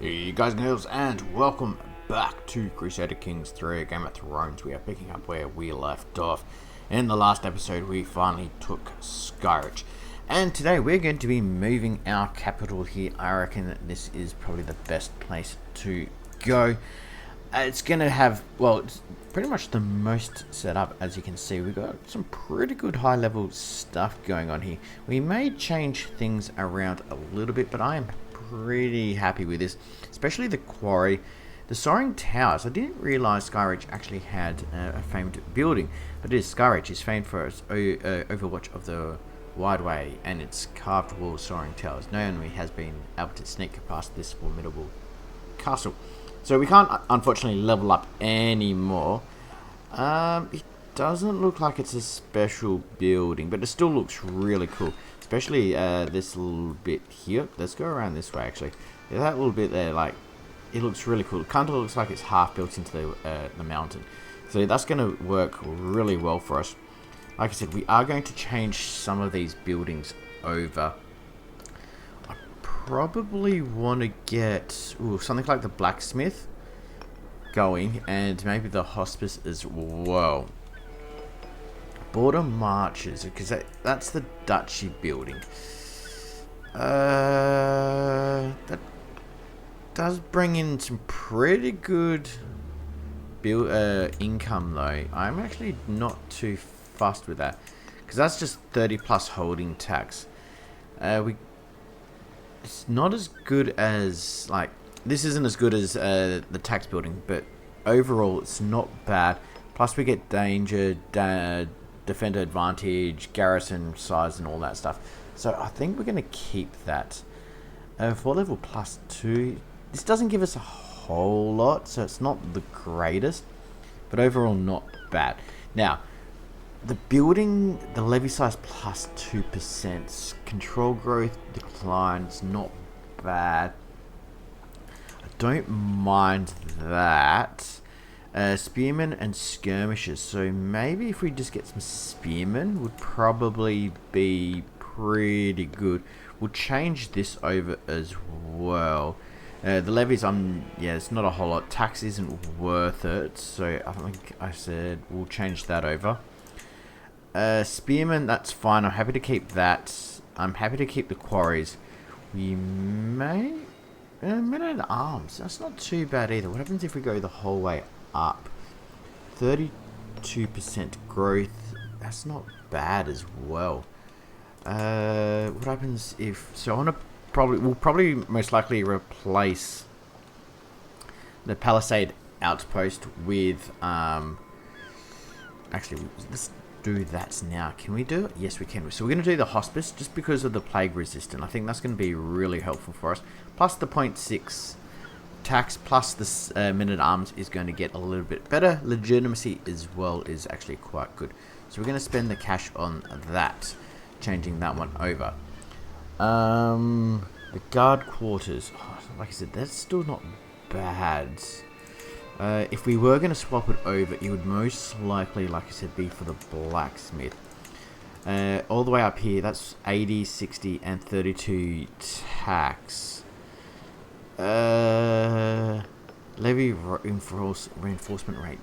Hey guys and girls, and welcome back to Crusader Kings 3, Game of Thrones. We are picking up where we left off. In the last episode, we finally took Skyreach. And today we're going to be moving our capital here. I reckon that this is probably the best place to go. It's going to have, well, it's pretty much the most set up. As you can see, we've got some pretty good high level stuff going on here. We may change things around a little bit, but I am pretty happy with this, especially the quarry. The soaring towers, I didn't realize Skyreach actually had a famed building, but it is. Skyreach is famed for its overwatch of the wide way and its carved wall soaring towers. No enemy has been able to sneak past this formidable castle, so we can't unfortunately level up anymore. It doesn't look like it's a special building, but it still looks really cool. Especially this little bit here. Let's go around this way actually. Yeah, that little bit there, like, it looks really cool. It kind of looks like it's half built into the mountain. So that's going to work really well for us. Like I said, we are going to change some of these buildings over. I probably want to get something like the blacksmith going, and maybe the hospice as well. Border marches, because that's the duchy building. That does bring in some pretty good income though. I'm actually not too fussed with that, because that's just 30 plus holding tax. It's not as good as, like, this isn't as good as the tax building, but overall it's not bad. Plus we get danger, defender advantage, garrison size, and all that stuff. So I think we're going to keep that. For level +2, this doesn't give us a whole lot, so it's not the greatest, but overall not bad. Now, the building, the levy size +2%, control growth declines, not bad. I don't mind that. Spearmen and skirmishers, so maybe if we just get some spearmen would probably be pretty good. We'll change this over as well. The levies, yeah, it's not a whole lot. Tax isn't worth it, so I think I said we'll change that over. Spearmen, that's fine. I'm happy to keep that. I'm happy to keep the quarries. We may men at arms, that's not too bad either. What happens if we go the whole way up? 32% growth, that's not bad as well. What happens if, so I want to we'll probably most likely replace the palisade outpost with actually, let's do that now. Can we do it? Yes, we can. So we're going to do the hospice just because of the plague resistant. I think that's going to be really helpful for us. Plus the 0.6 tax, plus this men at arms is going to get a little bit better. Legitimacy as well is actually quite good. So we're going to spend the cash on that, changing that one over. The guard quarters, like I said, that's still not bad. If we were going to swap it over, it would most likely, like I said, be for the blacksmith. All the way up here, that's 80, 60, and 32 tax. Levy reinforcement rate,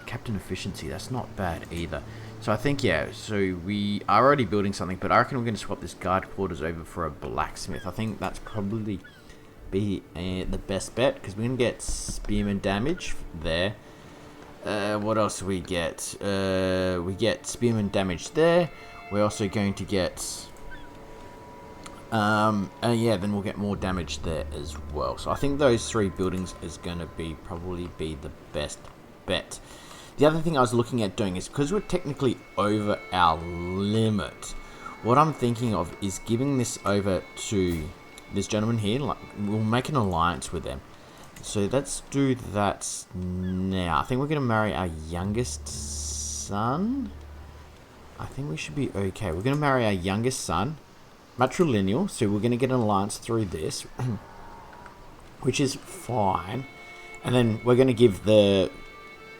captain efficiency, that's not bad either. So I think, yeah, so we are already building something, but I reckon we're going to swap this guard quarters over for a blacksmith. I think that's probably be the best bet, because we're going to get spearman damage there. What else do we get? We get spearman damage there. We're also going to get yeah, then we'll get more damage there as well. So I think those three buildings is going to probably be the best bet. The other thing I was looking at doing is, because we're technically over our limit, what I'm thinking of is giving this over to this gentleman here. Like, we'll make an alliance with them. So let's do that now. I think we're going to marry our youngest son. I think we should be okay. We're going to marry our youngest son, matrilineal, so we're going to get an alliance through this, which is fine. And then we're going to give the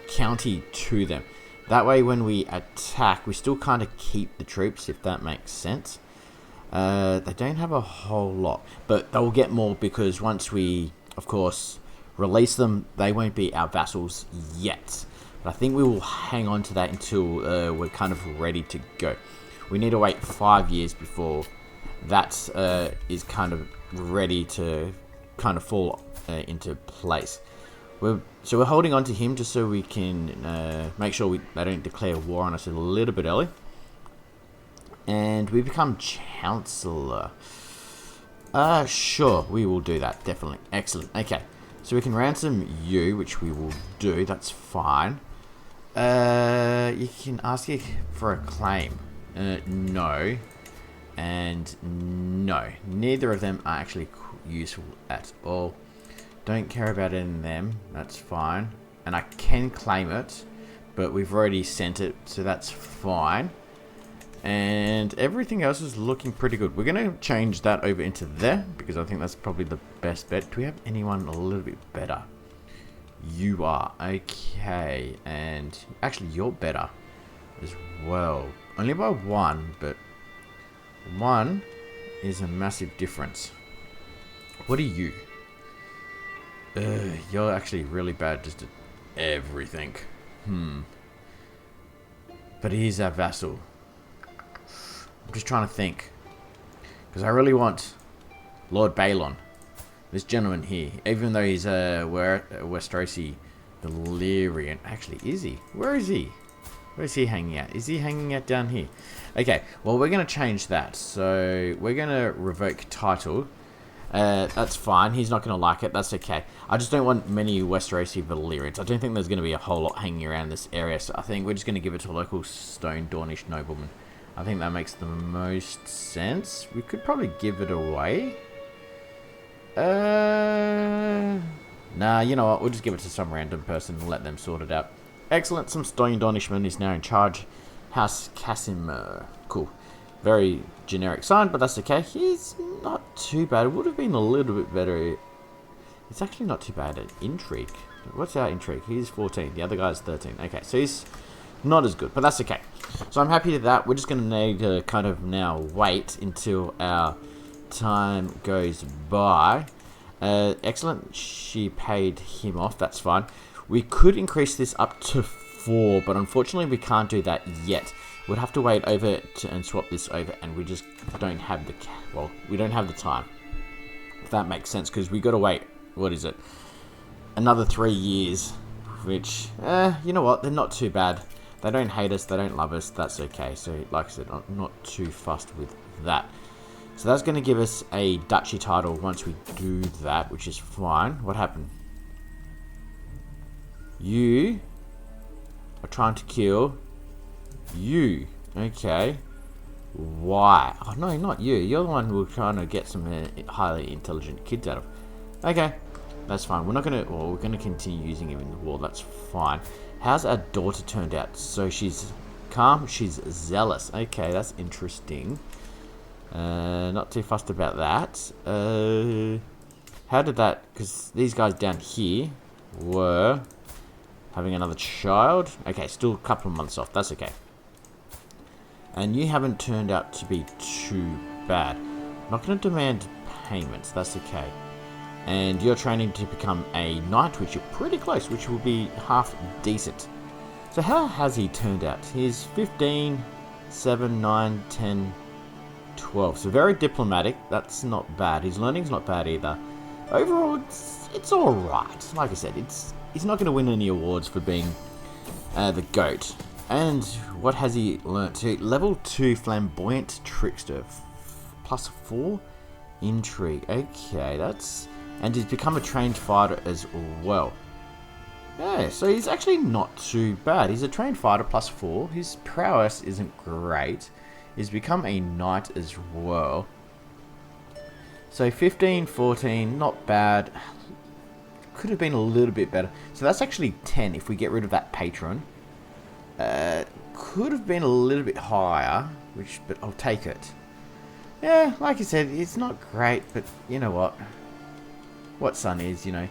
county to them. That way when we attack, we still kind of keep the troops, if that makes sense. They don't have a whole lot, but they'll get more, because once we of course, release them, they won't be our vassals yet. But I think we will hang on to that until we're kind of ready to go. We need to wait 5 years before that is kind of ready to kind of fall into place. So we're holding on to him just so we can make sure they don't declare war on us a little bit early. And we become Chancellor. Sure, we will do that, definitely. Excellent. Okay, so we can ransom you, which we will do. That's fine. You can ask it for a claim. No. And no. Neither of them are actually useful at all. Don't care about it in them. That's fine. And I can claim it, but we've already sent it, so that's fine. And everything else is looking pretty good. We're going to change that over into there, because I think that's probably the best bet. Do we have anyone a little bit better? You are. Okay. And actually, you're better as well. Only by 1, but 1 is a massive difference. What are you? You're actually really bad just at everything. But he's our vassal. I'm just trying to think. Because I really want Lord Baelon. This gentleman here. Even though he's Westerosi Valyrian. Actually, is he? Where is he? Where is he hanging out? Is he hanging out down here? Okay, well, we're going to change that. So, we're going to revoke title. That's fine. He's not going to like it. That's okay. I just don't want many Westerosi Valyrians. I don't think there's going to be a whole lot hanging around this area. So, I think we're just going to give it to a local Stone Dornish nobleman. I think that makes the most sense. We could probably give it away. Nah, you know what? We'll just give it to some random person and let them sort it out. Excellent. Some Stone Dornishman is now in charge. House Casimir. Cool. Very generic sign, but that's okay. He's not too bad. It would have been a little bit better. It's actually not too bad at intrigue. What's our intrigue? He's 14. The other guy's 13. Okay, so he's not as good, but that's okay. So I'm happy with that. We're just going to need to kind of now wait until our time goes by. Excellent. She paid him off. That's fine. We could increase this up to 4, but unfortunately we can't do that yet. We'd have to wait over and swap this over, and we just don't have the we don't have the time. If that makes sense, because we got to wait. What is it? Another 3 years, which you know what? They're not too bad. They don't hate us. They don't love us. That's okay. So, like I said, I'm not too fussed with that. So that's going to give us a duchy title once we do that, which is fine. What happened? You are trying to kill you. Okay. Why? Oh, no, not you. You're the one who we're trying to get some highly intelligent kids out of. Okay. That's fine. We're not going to... Well, we're going to continue using him in the war. That's fine. How's our daughter turned out? So she's calm. She's zealous. Okay, that's interesting. Not too fussed about that. How did that... Because these guys down here were having another child. Okay, still a couple of months off. That's okay. And you haven't turned out to be too bad. I'm not going to demand payments. That's okay. And you're training to become a knight, which you're pretty close, which will be half decent. So how has he turned out? He's 15, 7, 9, 10, 12. So very diplomatic. That's not bad. His learning's not bad either. Overall, it's alright. Like I said, he's not going to win any awards for being the GOAT. And what has he learnt? So level 2 flamboyant trickster. Plus 4 intrigue. Okay, that's... And he's become a trained fighter as well. Yeah, so he's actually not too bad. He's a trained fighter plus 4. His prowess isn't great. He's become a knight as well. So 15, 14, not bad. Could have been a little bit better. So that's actually 10 if we get rid of that patron. Could have been a little bit higher, but I'll take it. Yeah, like I said, it's not great, but you know what? What son is, you know.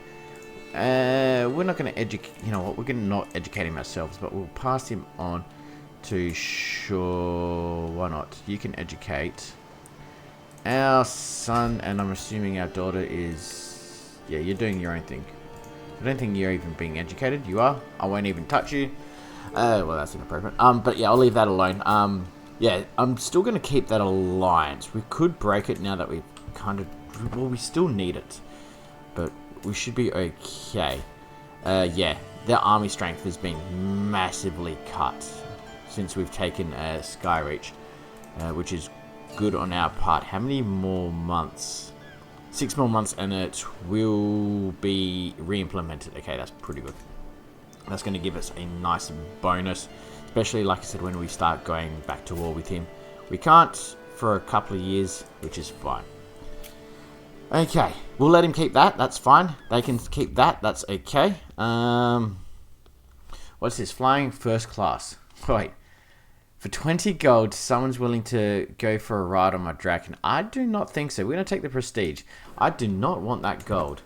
We're not going to educate, you know what, we're going to not educate him ourselves, but we'll pass him on to, sure, why not? You can educate our son, and I'm assuming our daughter is Yeah, you're doing your own thing. I don't think you're even being educated. You are. I won't even touch you. Well, that's inappropriate. But yeah, I'll leave that alone. Yeah, I'm still going to keep that alliance. We could break it now that we kind of... Well, we still need it. But we should be okay. Yeah, their army strength has been massively cut since we've taken Skyreach, which is good on our part. How many more months? 6 more months and it will be re-implemented. Okay, that's pretty good. That's going to give us a nice bonus, especially, like I said, when we start going back to war with him. We can't for a couple of years, which is fine. Okay, we'll let him keep that. That's fine. They can keep that. That's okay. What's this? Flying first class. Wait. For 20 gold, someone's willing to go for a ride on my dragon. I do not think so. We're going to take the prestige. I do not want that gold.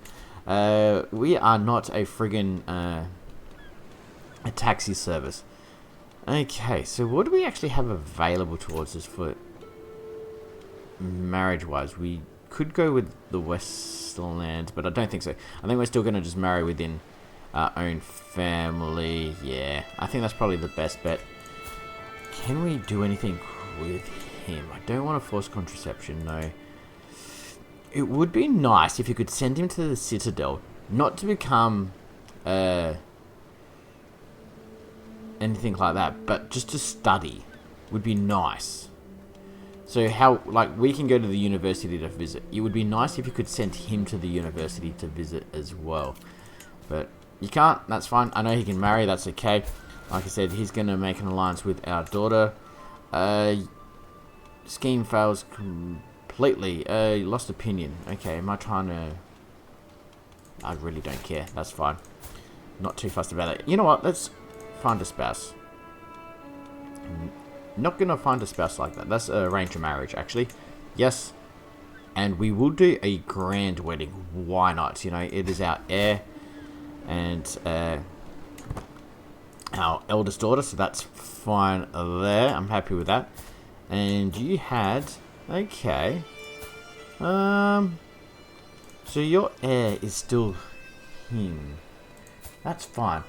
We are not a friggin' a taxi service. Okay, so what do we actually have available towards us for marriage-wise? We could go with the Westlands, but I don't think so. I think we're still going to just marry within our own family. Yeah, I think that's probably the best bet. Can we do anything with him? I don't want to force contraception, no. It would be nice if you could send him to the Citadel, not to become anything like that, but just to study would be nice. So how, like, we can go to the university to visit. It would be nice if you could send him to the university to visit as well. But you can't, that's fine. I know he can marry, that's okay. Like I said, he's going to make an alliance with our daughter. Scheme fails completely. Lost opinion. Okay, am I trying to... I really don't care. That's fine. Not too fussed about it. You know what? Let's find a spouse. Not going to find a spouse like that. That's arrange a marriage, actually. Yes. And we will do a grand wedding. Why not? You know, it is our heir. And... our eldest daughter, so that's fine there. I'm happy with that. And you had... Okay. So your heir is still him. That's fine.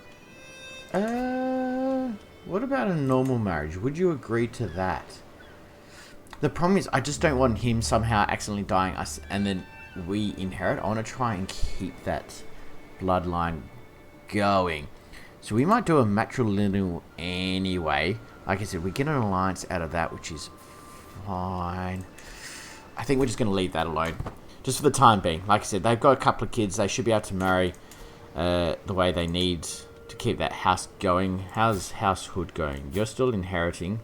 What about a normal marriage? Would you agree to that? The problem is, I just don't want him somehow accidentally dying us and then we inherit. I want to try and keep that bloodline going. So we might do a matrilineal anyway. Like I said, we get an alliance out of that, which is fine. I think we're just going to leave that alone. Just for the time being. Like I said, they've got a couple of kids. They should be able to marry the way they need to keep that house going. How's househood going? You're still inheriting.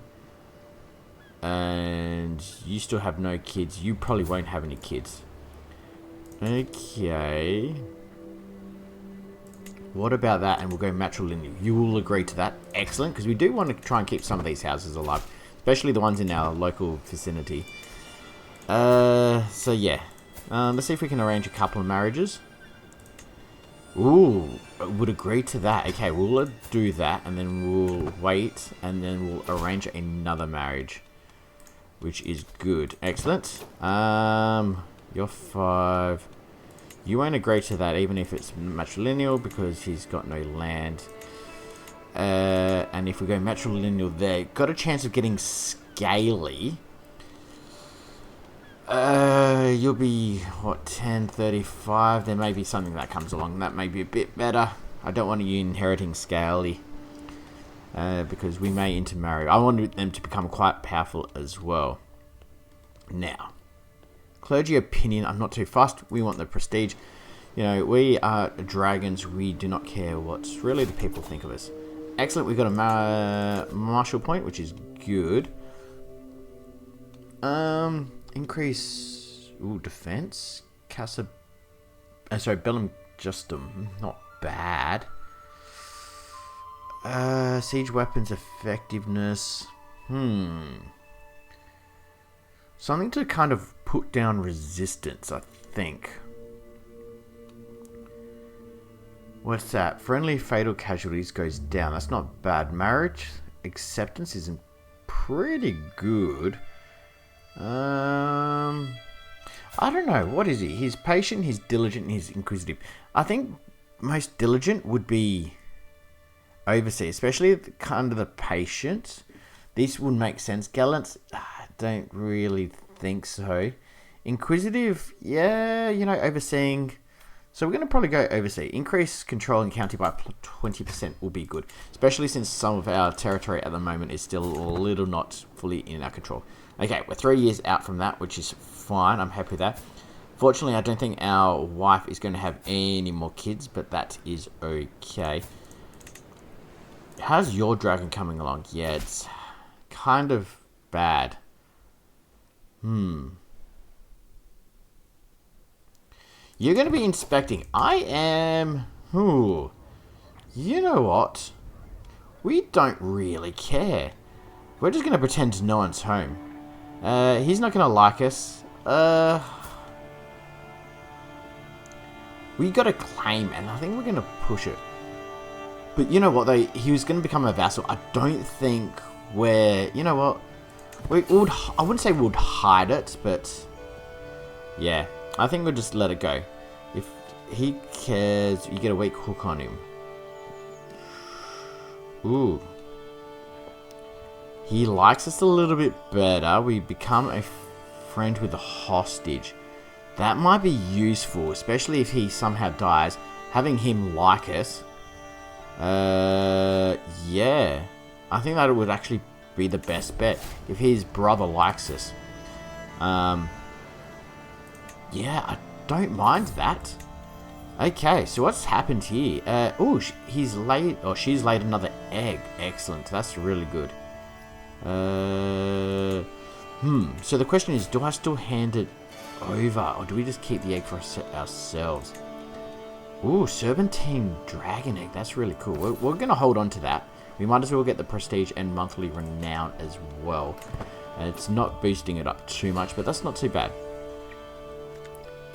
And you still have no kids. You probably won't have any kids. Okay. What about that? And we'll go matrilineal. You will agree to that. Excellent, because we do want to try and keep some of these houses alive, especially the ones in our local vicinity. So yeah. Let's see if we can arrange a couple of marriages. Ooh, would agree to that. Okay, we'll do that, and then we'll wait, and then we'll arrange another marriage, which is good. Excellent. You're 5. You won't agree to that, even if it's matrilineal, because he's got no land. And if we go matrilineal there, got a chance of getting scaly. You'll be, what, 10, 35? There may be something that comes along. That may be a bit better. I don't want you inheriting scaly. Because we may intermarry. I want them to become quite powerful as well. Now. Clergy opinion, I'm not too fussed. We want the prestige. You know, we are dragons. We do not care what really the people think of us. Excellent. We got a martial point, which is good. Increase defense. Bellum Justum, not bad. Siege weapons effectiveness. Something to kind of put down resistance, I think. What's that? Friendly fatal casualties goes down. That's not bad. Marriage acceptance isn't pretty good. I I don't know. What is he? He's patient, he's diligent, and he's inquisitive. I think most diligent would be overseer, especially kind of the patient. This would make sense. Gallant, I don't really think so. Inquisitive, yeah, you know, overseeing. So we're going to probably go oversee. Increase control in county by 20% will be good. Especially since some of our territory at the moment is still a little not fully in our control. Okay, we're 3 years out from that, which is fine. I'm happy with that. Fortunately, I don't think our wife is going to have any more kids, but that is okay. How's your dragon coming along? Yeah, it's kind of bad. You're going to be inspecting. I am... You know what? We don't really care. We're just going to pretend no one's home. He's not going to like us. We got a claim, and I think we're going to push it. But you know what, though? He was going to become a vassal. I don't think we're... You know what? We would... I wouldn't say we would hide it, but... Yeah. I think we'll just let it go. If he cares, you get a weak hook on him. Ooh. He likes us a little bit better. We become a friend with a hostage. That might be useful, especially if he somehow dies. Having him like us. Yeah. I think that would actually be the best bet. If his brother likes us. Yeah, I don't mind that. Okay, so what's happened here? Oh, he's laid, or she's laid another egg. Excellent, that's really good. So the question is, do I still hand it over, or do we just keep the egg for ourselves? Ooh, Serpentine Dragon Egg, that's really cool. We're going to hold on to that. We might as well get the Prestige and Monthly Renown as well. It's not boosting it up too much, but that's not too bad.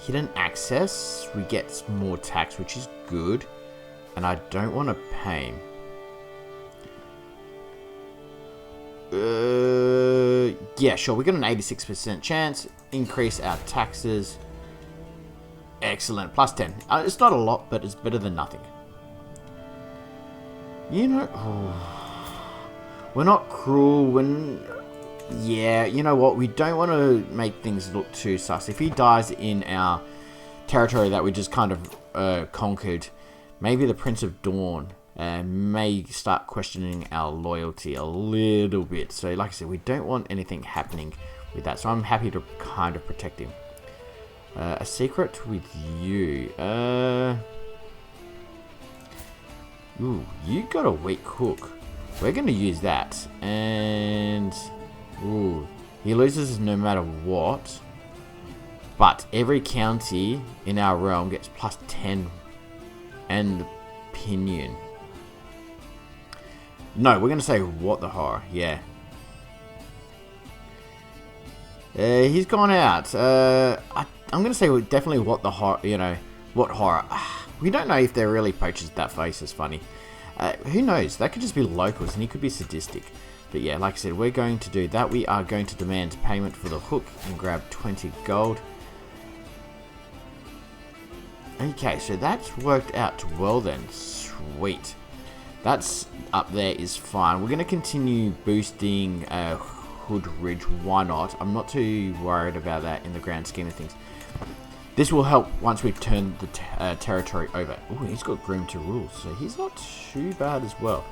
Hidden access, we get more tax, which is good. And I don't want to pay him. Yeah, sure, we got an 86% chance. Increase our taxes. Excellent, plus 10. It's not a lot, but it's better than nothing. You know, we're not cruel when... Yeah, you know what? We don't want to make things look too sus. If he dies in our territory that we just kind of conquered, maybe the Prince of Dawn may start questioning our loyalty a little bit. So, like I said, we don't want anything happening with that. So I'm happy to kind of protect him. A secret with you. Ooh, you got a weak hook. We're going to use that. And... Ooh, he loses no matter what. But every county in our realm gets plus 10. And the pinion. No, we're going to say what the horror. Yeah. He's gone out. I'm going to say definitely what the horror. You know, what horror. We don't know if they're really poachers. That face is funny. Who knows? That could just be locals and he could be sadistic. But yeah, like I said, we're going to do that. We are going to demand payment for the hook and grab 20 gold. Okay, so that's worked out well then. Sweet. That's up there is fine. We're going to continue boosting Hood Ridge. Why not? I'm not too worried about that in the grand scheme of things. This will help once we've turned the territory over. Oh, he's got Groom to Rule, so he's not too bad as well.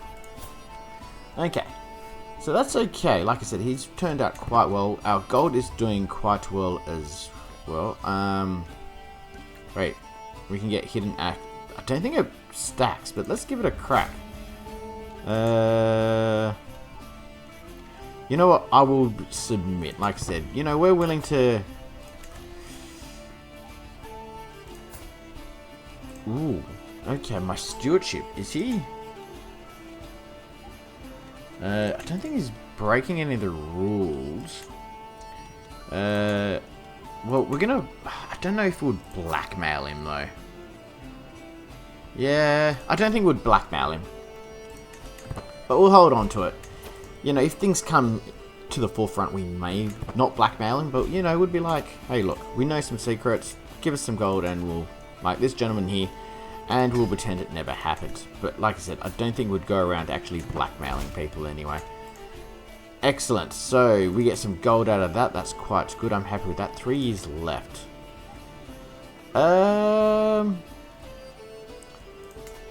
Okay. So that's okay. Like I said, he's turned out quite well. Our gold is doing quite well as well. Wait, we can get hidden act. I don't think it stacks, but let's give it a crack. You know what? I will submit. Like I said, you know, we're willing to... Ooh, okay, my stewardship. Is he... I don't think he's breaking any of the rules. Well, we're gonna... I don't know if we'll blackmail him, though. Yeah, I don't think we'll blackmail him. But we'll hold on to it. You know, if things come to the forefront, we may not blackmail him, but you know, would be like, hey, look, we know some secrets, give us some gold, and we'll, like this gentleman here, and we'll pretend it never happened. But like I said, I don't think we'd go around actually blackmailing people anyway. Excellent. So we get some gold out of that. That's quite good. I'm happy with that. 3 years left.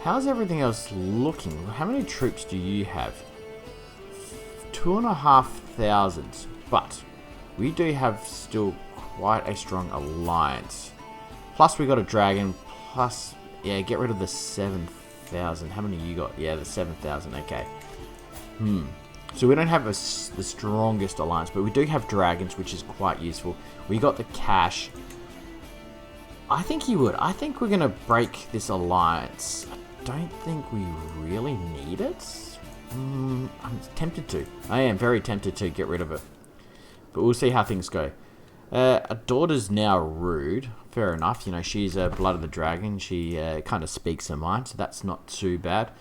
How's everything else looking? How many troops do you have? 2,500. But we do have still quite a strong alliance. Plus we got a dragon. Plus, yeah, get rid of the 7,000. How many you got? Yeah, the 7,000. Okay. So we don't have the strongest alliance, but we do have dragons, which is quite useful. We got the cash. I think he would. I think we're going to break this alliance. I don't think we really need it. I'm tempted to. I am very tempted to get rid of it. But we'll see how things go. A daughter's now rude. Fair enough. You know, she's blood of the dragon. She kind of speaks her mind, so that's not too bad.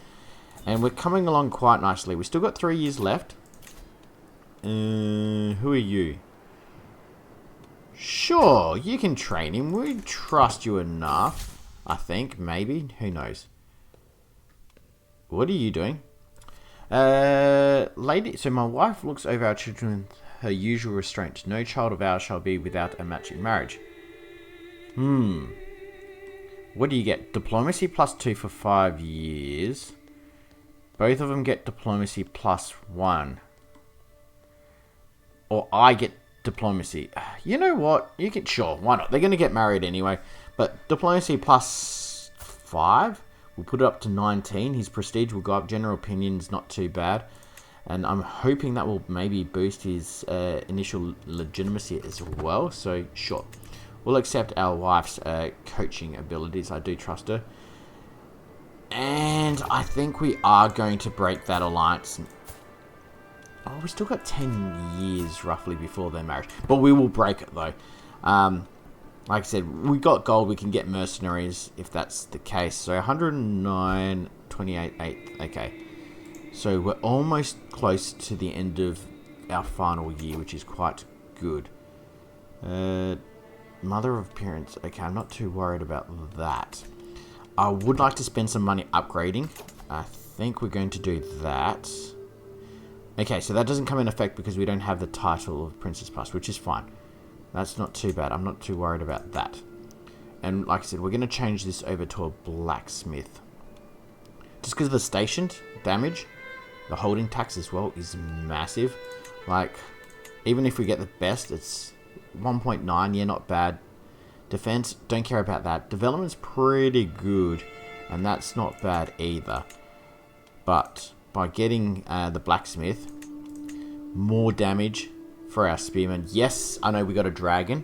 And we're coming along quite nicely. We still got 3 years left. Who are you? Sure, you can train him. We trust you enough. I think, maybe. Who knows? What are you doing? Lady, so my wife looks over our children with her usual restraint. No child of ours shall be without a matching marriage. What do you get? Diplomacy +2 for 5 years. Both of them get diplomacy +1. Or I get diplomacy. You know what? You can, sure, why not? They're going to get married anyway. But diplomacy +5. We'll put it up to 19. His prestige will go up. General opinion's not too bad. And I'm hoping that will maybe boost his initial legitimacy as well. So, sure. We'll accept our wife's coaching abilities. I do trust her. And I think we are going to break that alliance. Oh, we still got 10 years roughly before their marriage. But we will break it though. Like I said, we got gold. We can get mercenaries if that's the case. So 109, 28, 8. Okay. So we're almost close to the end of our final year, which is quite good. Mother of parents. Okay, I'm not too worried about that. I would like to spend some money upgrading. I think we're going to do that. Okay, so that doesn't come in effect because we don't have the title of Princess Plus, which is fine. That's not too bad. I'm not too worried about that. And like I said, we're going to change this over to a blacksmith. Just because of the stationed damage, the holding tax as well is massive. Like, even if we get the best, it's 1.9. Yeah, not bad. Defense, don't care about that. Development's pretty good, and that's not bad either. But by getting the blacksmith, more damage for our spearmen. Yes, I know we got a dragon,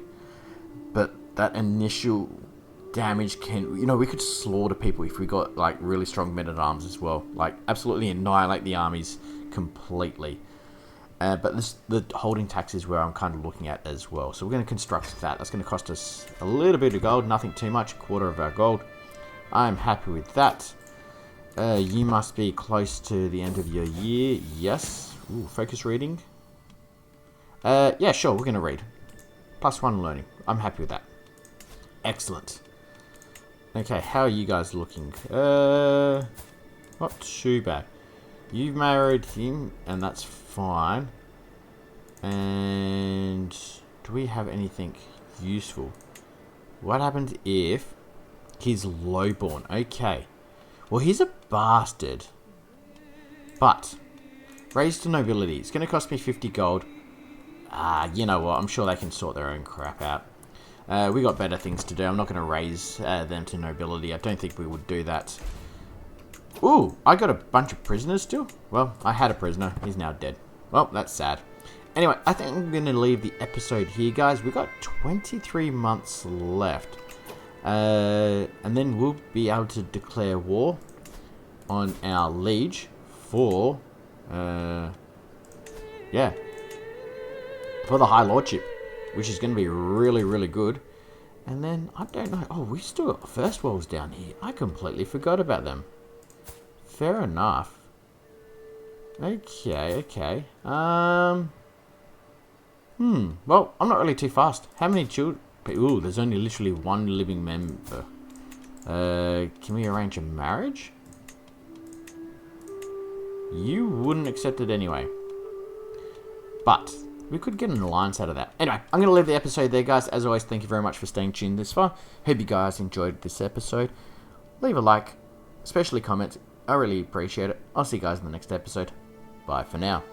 but that initial damage can, you know, we could slaughter people if we got like really strong men-at-arms as well. Like absolutely annihilate the armies completely. But the holding tax is where I'm kind of looking at as well. So we're going to construct that. That's going to cost us a little bit of gold. Nothing too much. A quarter of our gold. I'm happy with that. You must be close to the end of your year. Yes. Ooh, focus reading. Yeah, sure. We're going to read. +1 learning. I'm happy with that. Excellent. Okay, how are you guys looking? Not too bad. You've married him, and that's fine. And do we have anything useful? What happens if he's lowborn? Okay. Well, he's a bastard. But raised to nobility. It's going to cost me 50 gold. You know what? I'm sure they can sort their own crap out. We got better things to do. I'm not going to raise them to nobility. I don't think we would do that. Ooh, I got a bunch of prisoners still. Well, I had a prisoner. He's now dead. Well, that's sad. Anyway, I think I'm going to leave the episode here, guys. We've got 23 months left. And then we'll be able to declare war on our liege for, yeah, for the High Lordship, which is going to be really, really good. And then, I don't know. Oh, we still got First Worlds down here. I completely forgot about them. Fair enough. Okay, okay. Well, I'm not really too fast. How many children? Ooh, there's only literally one living member. Can we arrange a marriage? You wouldn't accept it anyway. But we could get an alliance out of that. Anyway, I'm going to leave the episode there, guys. As always, thank you very much for staying tuned this far. Hope you guys enjoyed this episode. Leave a like, especially comments. I really appreciate it. I'll see you guys in the next episode. Bye for now.